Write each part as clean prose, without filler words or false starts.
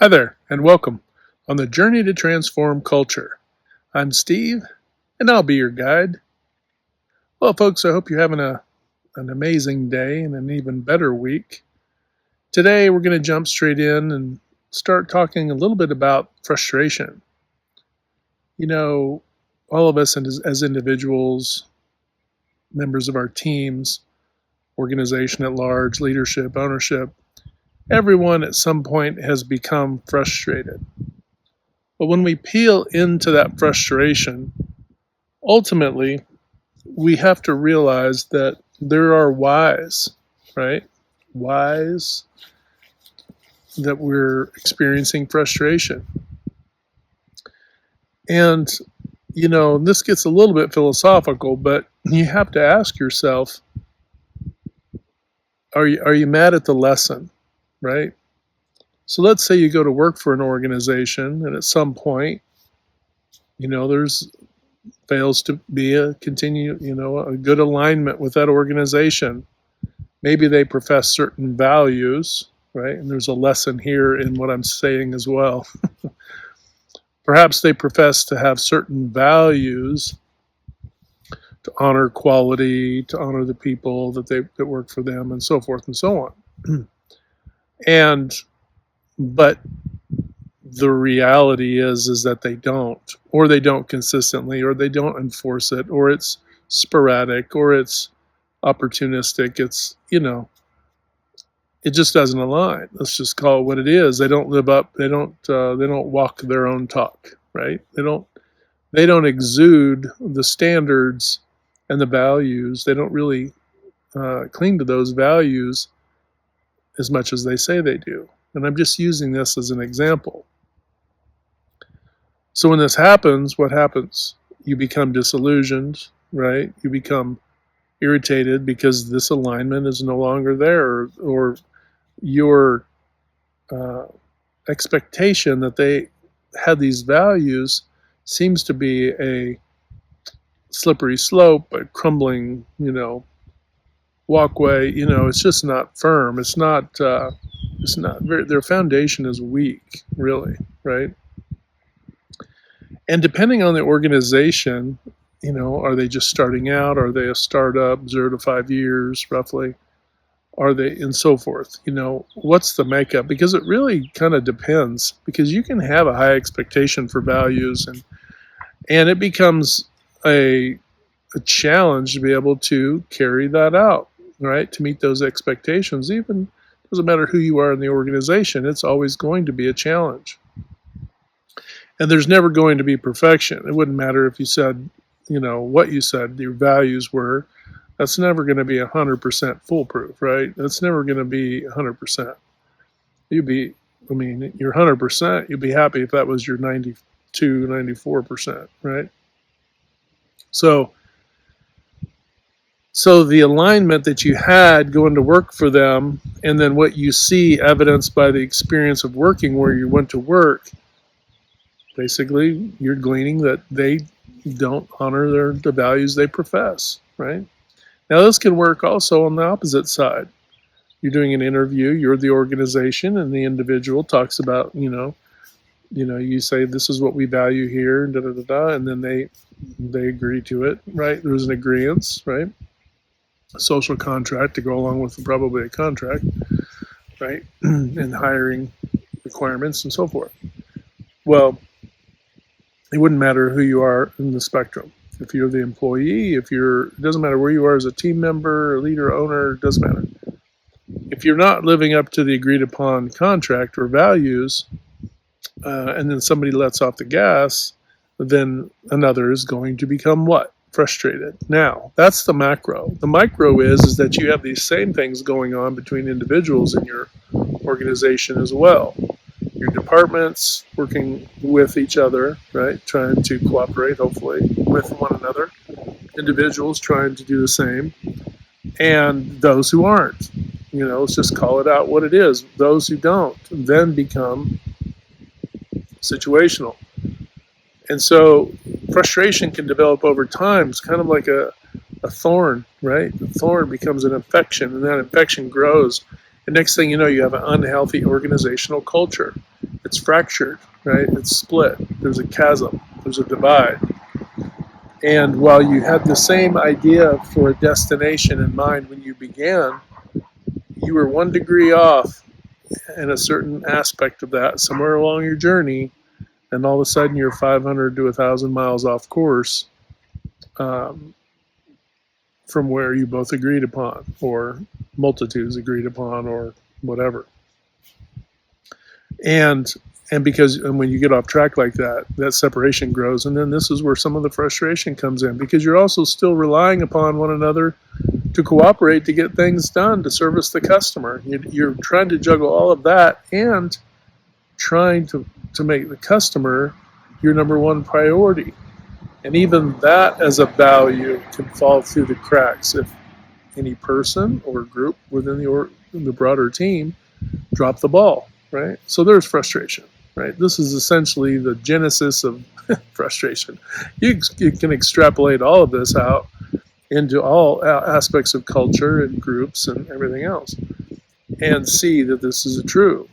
Hi there, and welcome on the journey to transform culture. I'm Steve, and I'll be your guide. Well, folks, I hope you're having an amazing day and an even better week. Today, we're going to jump straight in and start talking a little bit about frustration. You know, all of us as individuals, members of our teams, organization at large, leadership, ownership, everyone at some point has become frustrated. But when we peel into that frustration, ultimately, we have to realize that there are whys, right? Whys that we're experiencing frustration. And, this gets a little bit philosophical, but you have to ask yourself, are you mad at the lesson, right? So let's say you go to work for an organization and at some point, there's fails to be a good alignment with that organization. Maybe they profess certain values, right? And there's a lesson here in what I'm saying as well. Perhaps they profess to have certain values to honor quality, to honor the people that work for them, and so forth and so on. And but the reality is that they don't, or they don't consistently, or they don't enforce it, or it's sporadic, or it's opportunistic. It just doesn't align. Let's just call it what it is. They don't live up. They don't walk their own talk, right? They don't exude the standards and the values. They don't really cling to those values as much as they say they do. And I'm just using this as an example. So when this happens, what happens? You become disillusioned, right? You become irritated because this alignment is no longer there, or your uh, expectation that they had these values seems to be a slippery slope, a crumbling, walkway. It's just not firm. It's not. It's not very. Their foundation is weak, really, right? And depending on the organization, are they just starting out? Are they a startup, 0 to 5 years, roughly? Are they, and so forth? What's the makeup? Because it really kind of depends, because you can have a high expectation for values, and it becomes a challenge to be able to carry that out, right? To meet those expectations. Even doesn't matter who you are in the organization, it's always going to be a challenge. And there's never going to be perfection. It wouldn't matter if you said, what you said your values were. That's never going to be 100% foolproof, right? That's never going to be 100%. You're 100%, you'd be happy if that was your 92, 94%, right? So the alignment that you had going to work for them, and then what you see evidenced by the experience of working where you went to work, basically you're gleaning that they don't honor the values they profess, right? Now this can work also on the opposite side. You're doing an interview, you're the organization, and the individual talks about, you say this is what we value here, da da da da, and then they agree to it, right? There's an agreement, right? A social contract to go along with probably a contract, right? And hiring requirements and so forth. Well, it wouldn't matter who you are in the spectrum. If you're the employee, it doesn't matter where you are as a team member, leader, owner, it doesn't matter. If you're not living up to the agreed upon contract or values, and then somebody lets off the gas, then another is going to become what? Frustrated. Now, that's the macro. The micro is that you have these same things going on between individuals in your organization as well. Your departments working with each other, right? Trying to cooperate, hopefully, with one another. Individuals trying to do the same. And those who aren't. Let's just call it out what it is. Those who don't then become situational. And so frustration can develop over time. It's kind of like a thorn, right? The thorn becomes an infection, and that infection grows. And next thing you know, you have an unhealthy organizational culture. It's fractured, right? It's split. There's a chasm. There's a divide. And while you had the same idea for a destination in mind when you began, you were 1 degree off in a certain aspect of that somewhere along your journey, and all of a sudden you're 500 to 1,000 miles off course um, from where you both agreed upon, or multitudes agreed upon, or whatever. And when you get off track like that, that separation grows, and then this is where some of the frustration comes in, because you're also still relying upon one another to cooperate to get things done to service the customer. You're trying to juggle all of that and trying to make the customer your number one priority. And even that as a value can fall through the cracks if any person or group within the broader team drop the ball, right? So there's frustration, right? This is essentially the genesis of frustration. You can extrapolate all of this out into all aspects of culture and groups and everything else, and see that this is true.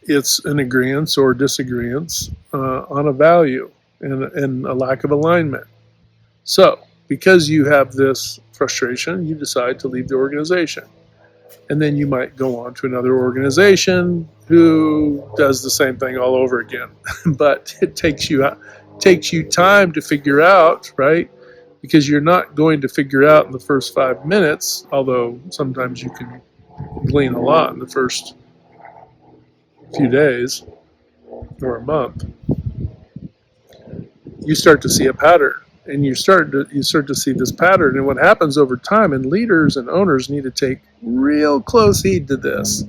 It's an agreement or disagreement on a value and a lack of alignment. So, because you have this frustration, you decide to leave the organization. And then you might go on to another organization who does the same thing all over again. But it takes you time to figure out, right? Because you're not going to figure out in the first 5 minutes, although sometimes you can glean a lot in the first few days or a month. You start to see a pattern, and you start to see this pattern. And what happens over time, and leaders and owners need to take real close heed to this.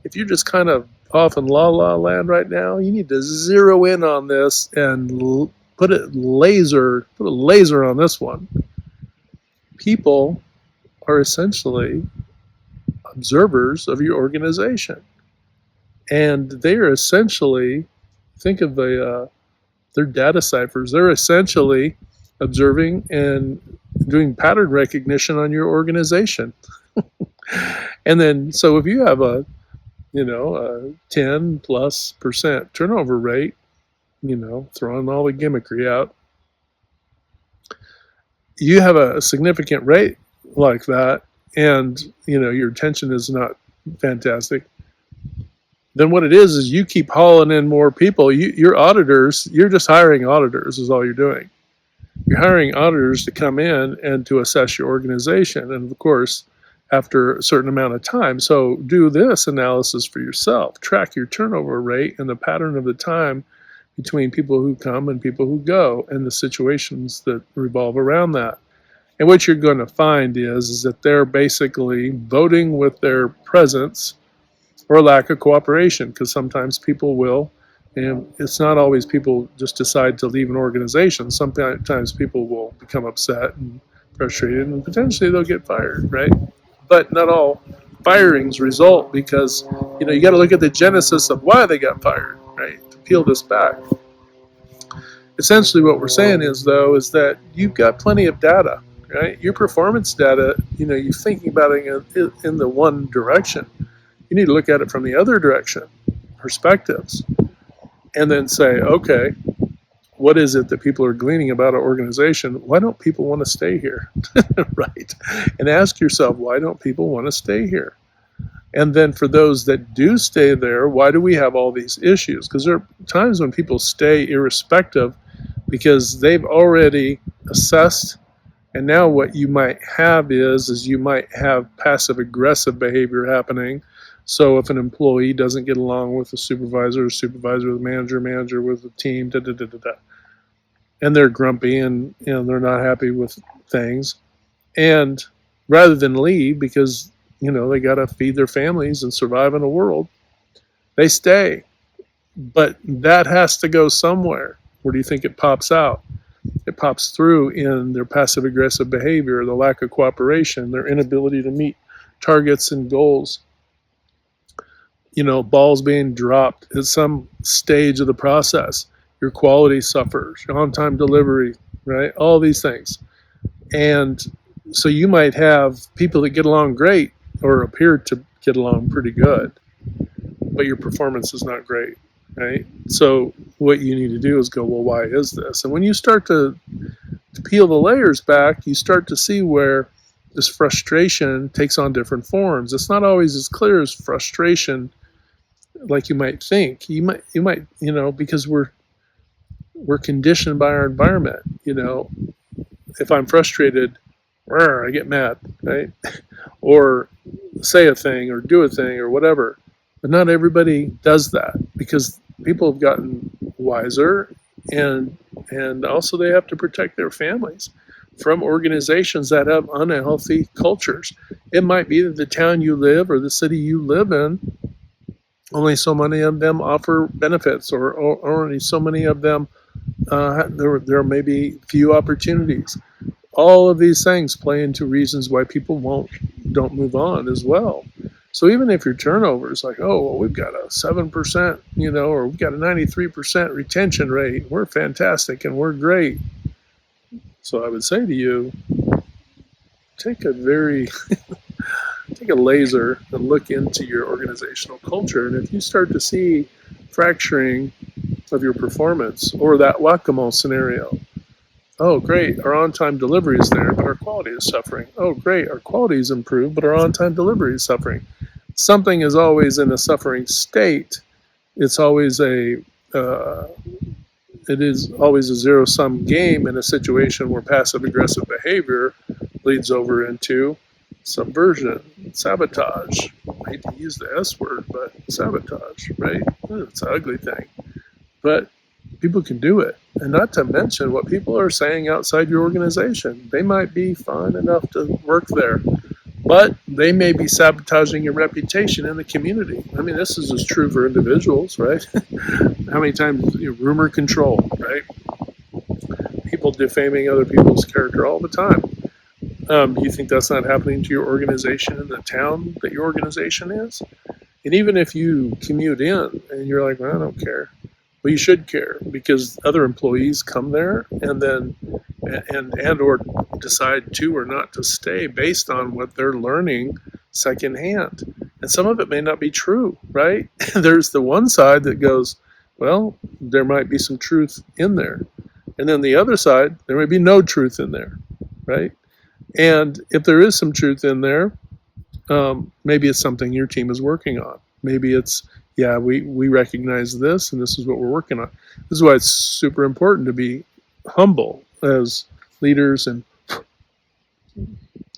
If you're just kind of off in la la land right now, you need to zero in on this and put a laser on this one. People are essentially observers of your organization, and they are essentially, think of they're data ciphers. They're essentially observing and doing pattern recognition on your organization. And then, so if you have a 10+% turnover rate, throwing all the gimmickry out, you have a significant rate like that, and your retention is not fantastic, then what it is you keep hauling in more people. Your auditors, you're just hiring auditors is all you're doing. You're hiring auditors to come in and to assess your organization, and of course, after a certain amount of time. So do this analysis for yourself. Track your turnover rate and the pattern of the time between people who come and people who go, and the situations that revolve around that. And what you're going to find is that they're basically voting with their presence or lack of cooperation, because sometimes people will, and it's not always people just decide to leave an organization. Sometimes people will become upset and frustrated, and potentially they'll get fired, right? But not all firings result, because you got to look at the genesis of why they got fired, right? To peel this back. Essentially what we're saying is that you've got plenty of data, right? Your performance data, you're thinking about it in the one direction. You need to look at it from the other direction, perspectives, and then say, okay, what is it that people are gleaning about our organization? Why don't people want to stay here? Right? And ask yourself, why don't people want to stay here? And then for those that do stay there, why do we have all these issues? Because there are times when people stay irrespective because they've already assessed. And now what you might have is you might have passive aggressive behavior happening. So if an employee doesn't get along with the supervisor with the manager with the team, and they're grumpy and they're not happy with things, and rather than leave because they got to feed their families and survive in the world, they stay. But that has to go somewhere. Where do you think it pops out? It pops through in their passive aggressive behavior, the lack of cooperation, their inability to meet targets and goals. Balls being dropped at some stage of the process. Your quality suffers, your on-time delivery, right? All these things. And so you might have people that get along great or appear to get along pretty good, but your performance is not great, right? So what you need to do is go, well, why is this? And when you start to peel the layers back, you start to see where this frustration takes on different forms. It's not always as clear as frustration like you might think. You might, because we're conditioned by our environment. If I'm frustrated, I get mad, right? Or say a thing or do a thing or whatever. But not everybody does that because people have gotten wiser, and also they have to protect their families from organizations that have unhealthy cultures. It might be that the town you live or the city you live in, only so many of them offer benefits, or only so many of them there may be few opportunities. All of these things play into reasons why people don't move on as well. So even if your turnover is like, oh, well, we've got a 7%, or we've got a 93% retention rate, we're fantastic and we're great. So I would say to you, take a laser and look into your organizational culture. And if you start to see fracturing of your performance, or that whack-a-mole scenario, oh, great, our on-time delivery is there, but our quality is suffering. Oh, great, our quality is improved, but our on-time delivery is suffering. Something is always in a suffering state. It's always it is always a zero-sum game in a situation where passive-aggressive behavior leads over into subversion, sabotage. I hate to use the S word, but sabotage, right? It's an ugly thing. But people can do it. And not to mention what people are saying outside your organization. They might be fine enough to work there, but they may be sabotaging your reputation in the community. I mean, this is as true for individuals, right? How many times, rumor control, right? People defaming other people's character all the time. Do you think that's not happening to your organization in the town that your organization is? And even if you commute in and you're like, well, I don't care. Well, you should care, because other employees come there and or decide to or not to stay based on what they're learning secondhand. And some of it may not be true, right? There's the one side that goes, well, there might be some truth in there. And then the other side, there may be no truth in there, right? And if there is some truth in there, maybe it's something your team is working on. Maybe it's, yeah, we recognize this, and this is what we're working on. This is why it's super important to be humble as leaders. And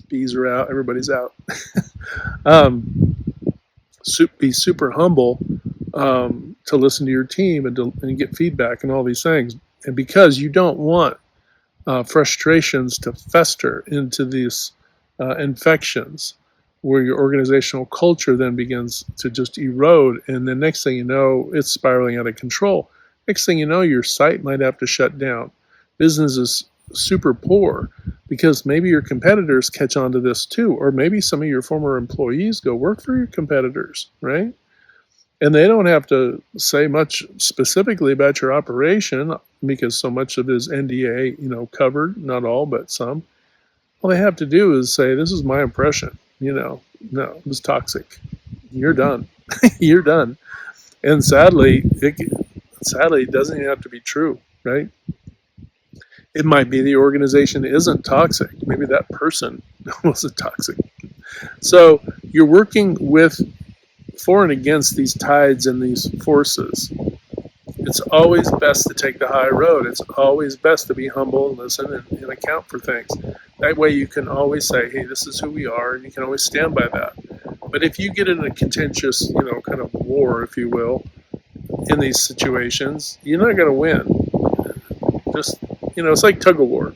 bees are out, everybody's out. Be super humble to listen to your team and get feedback and all these things. And because you don't want frustrations to fester into these infections, where your organizational culture then begins to just erode, and then next thing you know, it's spiraling out of control. Next thing you know, your site might have to shut down. Business is super poor because maybe your competitors catch on to this too, or maybe some of your former employees go work for your competitors, right? And they don't have to say much specifically about your operation because so much of it is NDA, covered, not all, but some. All they have to do is say, this is my impression. No, it was toxic. You're done. You're done. And sadly, it doesn't even have to be true, right? It might be the organization isn't toxic. Maybe that person wasn't toxic. So you're working for and against these tides and these forces. It's always best to take the high road. It's always best to be humble and listen and account for things. That way you can always say, hey, this is who we are, and you can always stand by that. But if you get in a contentious, kind of war, if you will, in these situations, you're not going to win. Just, it's like tug of war.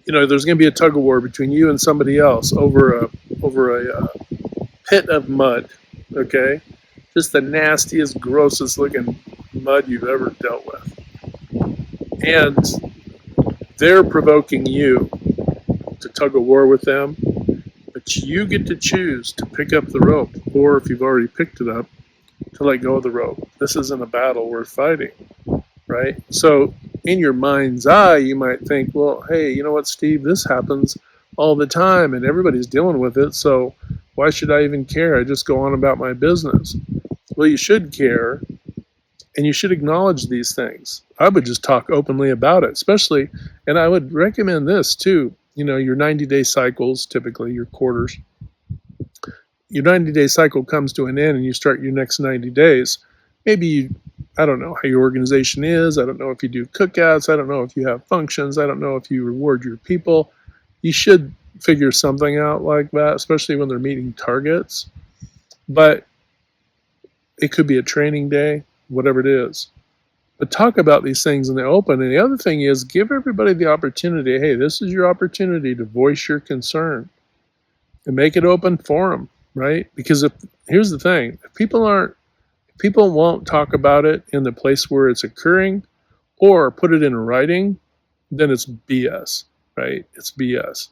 There's going to be a tug of war between you and somebody else over a pit of mud, okay? Just the nastiest, grossest looking mud you've ever dealt with. And they're provoking you to tug a war with them, but you get to choose to pick up the rope, or if you've already picked it up, to let go of the rope. This isn't a battle worth fighting, right? So in your mind's eye, you might think, well, hey, you know what, Steve, this happens all the time and everybody's dealing with it, so Why should I even care? I just go on about my business. Well, you should care, and you should acknowledge these things. I would just talk openly about it, especially, and I would recommend this too. Your 90-day cycles, typically your quarters. Your 90-day cycle comes to an end and you start your next 90 days. I don't know how your organization is. I don't know if you do cookouts. I don't know if you have functions. I don't know if you reward your people. You should figure something out like that, especially when they're meeting targets. But it could be a training day, whatever it is. But talk about these things in the open. And the other thing is give everybody the opportunity. Hey, this is your opportunity to voice your concern and make it open forum, right? Because here's the thing, if people won't talk about it in the place where it's occurring or put it in writing, then it's BS, right? It's BS.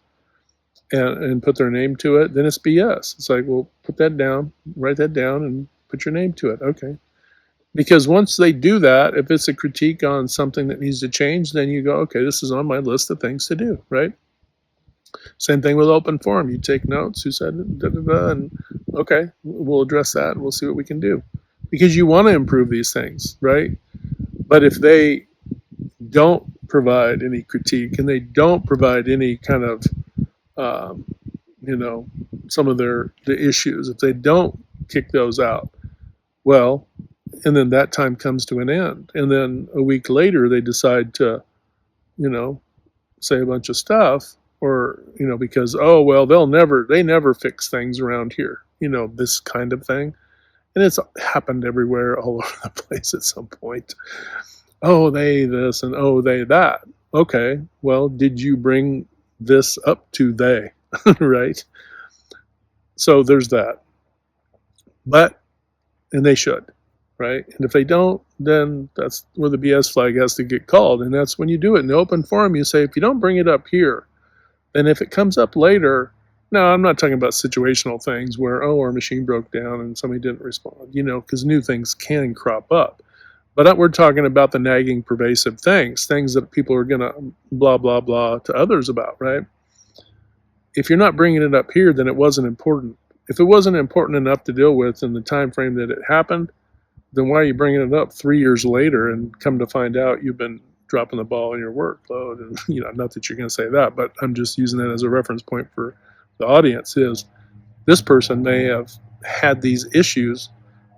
And put their name to it, then it's BS. It's like, well, put that down, write that down, and put your name to it. Okay. Because once they do that, if it's a critique on something that needs to change, then you go, okay, this is on my list of things to do, right? Same thing with open forum. You take notes, who said it, and okay, we'll address that and we'll see what we can do. Because you want to improve these things, right? But if they don't provide any critique and they don't provide any kind of, some of the issues, if they don't kick those out, well, and then that time comes to an end. And then a week later, they decide to, say a bunch of stuff or, because, oh, well, they never fix things around here, this kind of thing. And it's happened everywhere, all over the place at some point. Oh, they this and oh, they that. Okay, well, did you bring this up to they, right? So there's that. And they should, right? And if they don't, then that's where the BS flag has to get called. And that's when you do it in the open forum. You say, if you don't bring it up here, then if it comes up later, no, I'm not talking about situational things where, oh, our machine broke down and somebody didn't respond, because new things can crop up. But we're talking about the nagging, pervasive things that people are going to blah, blah, blah to others about, right? If you're not bringing it up here, then it wasn't important. If it wasn't important enough to deal with in the time frame that it happened, then why are you bringing it up 3 years later and come to find out you've been dropping the ball in your workload? And, not that you're going to say that, but I'm just using that as a reference point for the audience is this person may have had these issues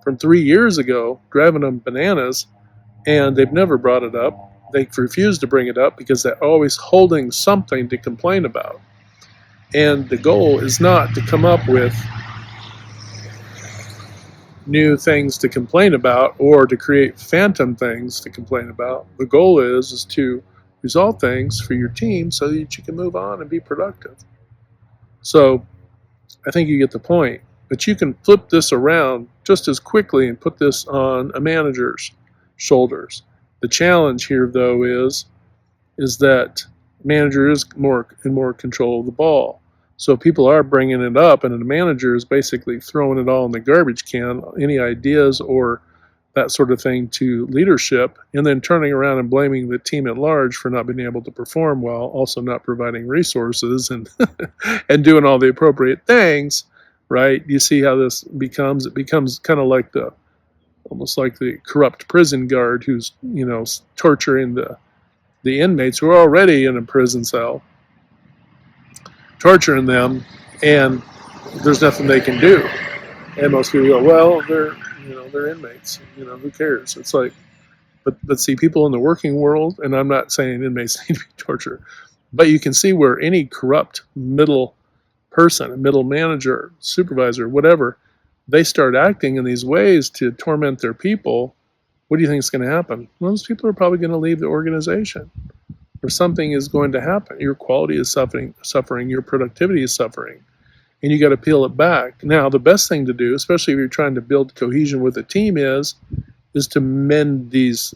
from 3 years ago, driving them bananas, and they've never brought it up. They refuse to bring it up because they're always holding something to complain about. And the goal is not to come up with new things to complain about or to create phantom things to complain about. The goal is to resolve things for your team so that you can move on and be productive. So I think you get the point. But you can flip this around just as quickly and put this on a manager's shoulders. The challenge here, though, is that manager is more in more control of the ball. So people are bringing it up, and the manager is basically throwing it all in the garbage can, any ideas or that sort of thing to leadership, and then turning around and blaming the team at large for not being able to perform well, also not providing resources and doing all the appropriate things, right? You see how this becomes? It becomes kind of like almost like the corrupt prison guard who's, torturing the inmates who are already in a prison cell, torturing them, and there's nothing they can do. And most people go, well, they're inmates. Who cares? It's like, but see, people in the working world, and I'm not saying inmates need to be tortured, but you can see where any corrupt middle person, a middle manager, supervisor, whatever, they start acting in these ways to torment their people. What do you think is going to happen? Well, those people are probably going to leave the organization, or something is going to happen. Your quality is suffering, your productivity is suffering, and you got to peel it back. Now, the best thing to do, especially if you're trying to build cohesion with a team, is to mend this.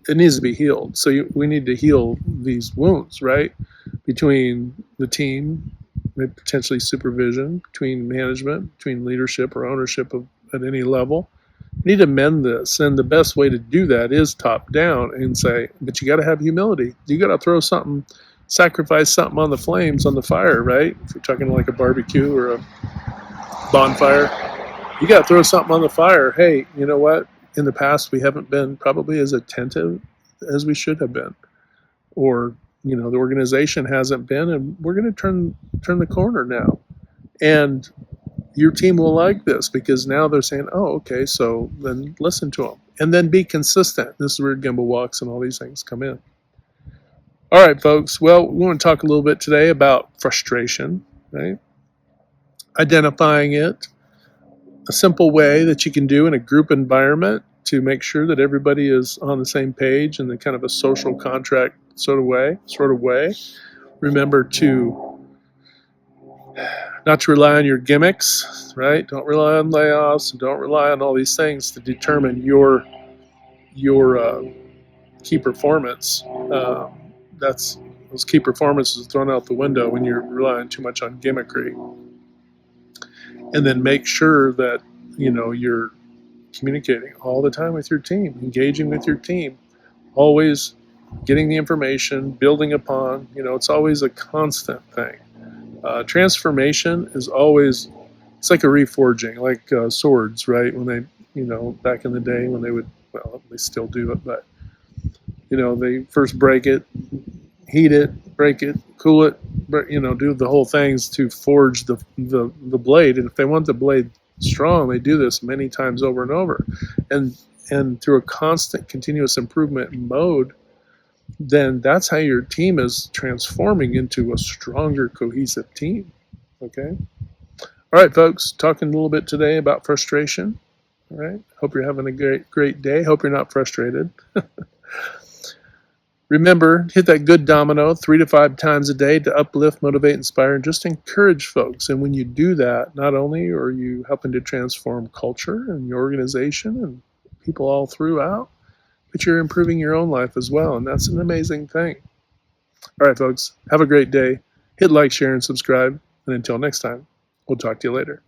It needs to be healed. So we need to heal these wounds, right? Between the team, maybe potentially supervision, between management, between leadership or ownership at any level. We need to mend this, and the best way to do that is top down and say, but you got to have humility. You got to throw something sacrifice something on the flames, on the fire, right? If you're talking like a barbecue or a bonfire, you got to throw something on the fire. Hey, you know what? In the past, we haven't been probably as attentive as we should have been, or the organization hasn't been, and we're going to turn the corner now. And your team will like this because now they're saying, oh, okay, so then listen to them. And then be consistent. This is where Gimbal Walks and all these things come in. All right, folks. Well, we want to talk a little bit today about frustration, right? Identifying it, a simple way that you can do in a group environment to make sure that everybody is on the same page in the kind of a social contract sort of way. Remember to not to rely on your gimmicks, right? Don't rely on layoffs, and don't rely on all these things to determine your key performance. Those key performances thrown out the window when you're relying too much on gimmickry. And then make sure that you're communicating all the time with your team, engaging with your team, always getting the information, building upon. It's always a constant thing. Transformation is always, it's like a reforging, like swords, right? When they, back in the day when they would, well, they still do it, but, they first break it, heat it, break it, cool it, do the whole things to forge the blade. And if they want the blade strong, they do this many times over and over. And through a constant continuous improvement mode, then that's how your team is transforming into a stronger, cohesive team. Okay? All right, folks, talking a little bit today about frustration. All right? Hope you're having a great day. Hope you're not frustrated. Remember, hit that good domino 3 to 5 times a day to uplift, motivate, inspire, and just encourage folks. And when you do that, not only are you helping to transform culture and your organization and people all throughout, but you're improving your own life as well, and that's an amazing thing. All right, folks, have a great day. Hit like, share, and subscribe, and until next time, we'll talk to you later.